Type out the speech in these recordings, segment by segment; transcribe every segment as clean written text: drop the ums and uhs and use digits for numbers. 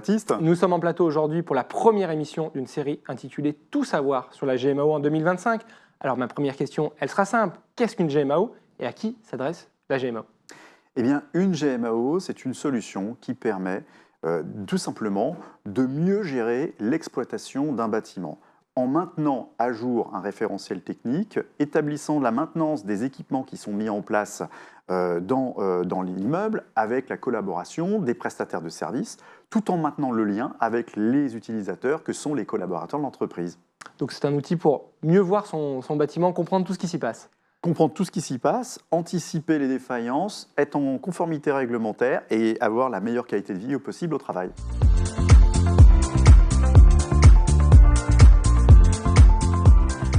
Baptiste. Nous sommes en plateau aujourd'hui pour la première émission d'une série intitulée Tout savoir sur la GMAO en 2025. Alors ma première question, elle sera simple. Qu'est-ce qu'une GMAO et à qui s'adresse la GMAO? Eh bien, une GMAO, c'est une solution qui permet tout simplement de mieux gérer l'exploitation d'un bâtiment en maintenant à jour un référentiel technique, établissant la maintenance des équipements qui sont mis en place dans l'immeuble avec la collaboration des prestataires de services, tout en maintenant le lien avec les utilisateurs que sont les collaborateurs de l'entreprise. Donc c'est un outil pour mieux voir son bâtiment, comprendre tout ce qui s'y passe. Comprendre tout ce qui s'y passe, anticiper les défaillances, être en conformité réglementaire et avoir la meilleure qualité de vie possible au travail.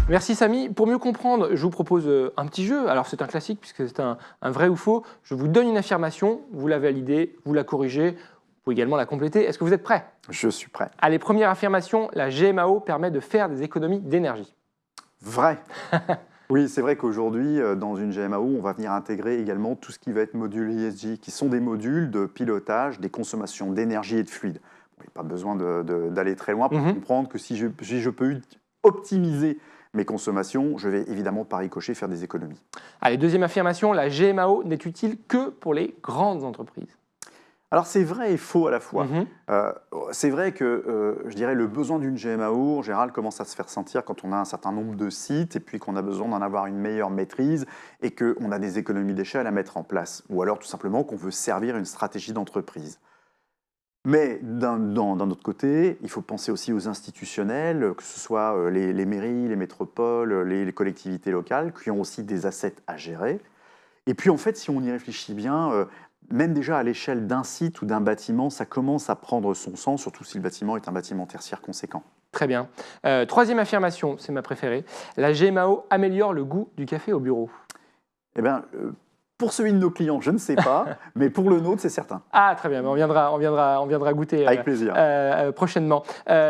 Merci Samy. Pour mieux comprendre, je vous propose un petit jeu. Alors c'est un classique puisque c'est un vrai ou faux. Je vous donne une affirmation, vous la validez, vous la corrigez, vous pouvez également la compléter. Est-ce que vous êtes prêts? Je suis prêt. Allez, première affirmation, la GMAO permet de faire des économies d'énergie. Vrai. Oui, c'est vrai qu'aujourd'hui, dans une GMAO, on va venir intégrer également tout ce qui va être module ESG, qui sont des modules de pilotage des consommations d'énergie et de fluide. Il n'y a pas besoin d'aller très loin pour comprendre que si je peux optimiser mes consommations, je vais évidemment par ricochet faire des économies. Allez, deuxième affirmation, la GMAO n'est utile que pour les grandes entreprises. Alors c'est vrai et faux à la fois. C'est vrai que je dirais le besoin d'une GMAO en général commence à se faire sentir quand on a un certain nombre de sites et puis qu'on a besoin d'en avoir une meilleure maîtrise et qu'on a des économies d'échelle à mettre en place. Ou alors tout simplement qu'on veut servir une stratégie d'entreprise. Mais d'un autre côté, il faut penser aussi aux institutionnels, que ce soit les mairies, les métropoles, les collectivités locales, qui ont aussi des assets à gérer. Et puis en fait, si on y réfléchit bien, même déjà à l'échelle d'un site ou d'un bâtiment, ça commence à prendre son sens, surtout si le bâtiment est un bâtiment tertiaire conséquent. Très bien. Troisième affirmation, c'est ma préférée. La GMAO améliore le goût du café au bureau. Eh bien, pour celui de nos clients, je ne sais pas, mais pour le nôtre, c'est certain. Ah, très bien, on viendra goûter avec plaisir. Prochainement.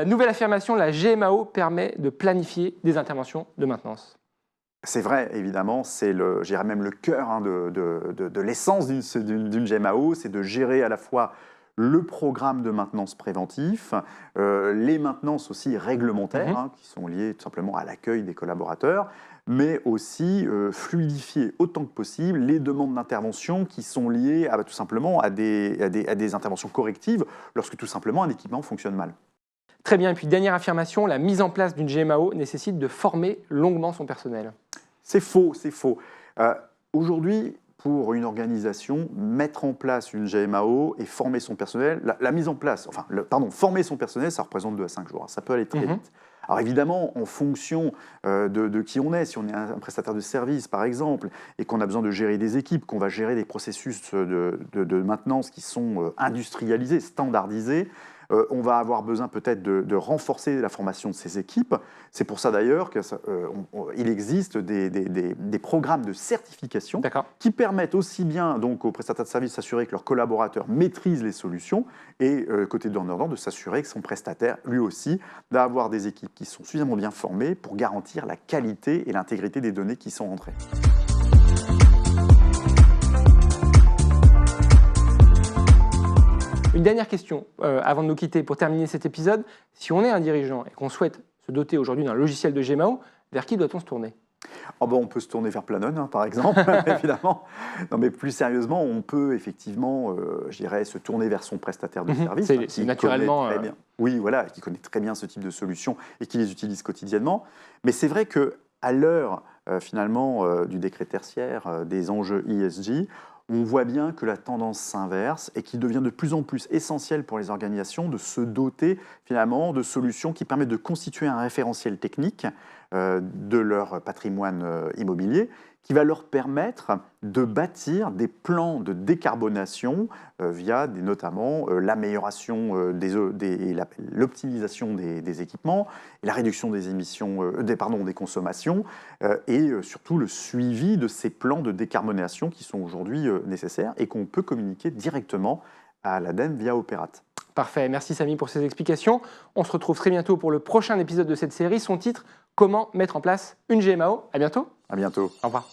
Nouvelle affirmation, la GMAO permet de planifier des interventions de maintenance. C'est vrai, évidemment, c'est je dirais même le cœur de l'essence d'une GMAO, c'est de gérer à la fois le programme de maintenance préventif, les maintenances aussi réglementaires, qui sont liées tout simplement à l'accueil des collaborateurs, mais aussi fluidifier autant que possible les demandes d'intervention qui sont liées tout simplement à des interventions correctives lorsque tout simplement un équipement fonctionne mal. Très bien, et puis dernière affirmation, la mise en place d'une GMAO nécessite de former longuement son personnel. C'est faux, c'est faux. Aujourd'hui, pour une organisation, mettre en place une GMAO et former son personnel, la mise en place, former son personnel, ça représente 2 à 5 jours. Ça peut aller très vite. Alors évidemment, en fonction de qui on est, si on est un prestataire de service par exemple, et qu'on a besoin de gérer des équipes, qu'on va gérer des processus de maintenance qui sont industrialisés, standardisés, on va avoir besoin peut-être de renforcer la formation de ces équipes. C'est pour ça d'ailleurs qu'il existe des programmes de certification qui permettent aussi bien donc, aux prestataires de services de s'assurer que leurs collaborateurs maîtrisent les solutions et côté donneur de s'assurer que son prestataire, lui aussi, va avoir des équipes qui sont suffisamment bien formées pour garantir la qualité et l'intégrité des données qui sont rentrées. Une dernière question avant de nous quitter pour terminer cet épisode. Si on est un dirigeant et qu'on souhaite se doter aujourd'hui d'un logiciel de GMAO, vers qui doit-on se tourner? On peut se tourner vers Planon, par exemple, évidemment. Non, mais plus sérieusement, on peut effectivement, je dirais, se tourner vers son prestataire de service. C'est naturellement... Oui, voilà, qui connaît très bien ce type de solutions et qui les utilise quotidiennement. Mais c'est vrai qu'à l'heure, finalement, du décret tertiaire, des enjeux ESG, on voit bien que la tendance s'inverse et qu'il devient de plus en plus essentiel pour les organisations de se doter finalement de solutions qui permettent de constituer un référentiel technique de leur patrimoine immobilier qui va leur permettre de bâtir des plans de décarbonation via notamment l'amélioration l'optimisation des équipements, la réduction des émissions, des consommations et surtout le suivi de ces plans de décarbonation qui sont aujourd'hui nécessaires et qu'on peut communiquer directement à l'ADEME via Opérat. Parfait, merci Samy pour ces explications. On se retrouve très bientôt pour le prochain épisode de cette série. Son titre, Comment mettre en place une GMAO. À bientôt. À bientôt. Au revoir.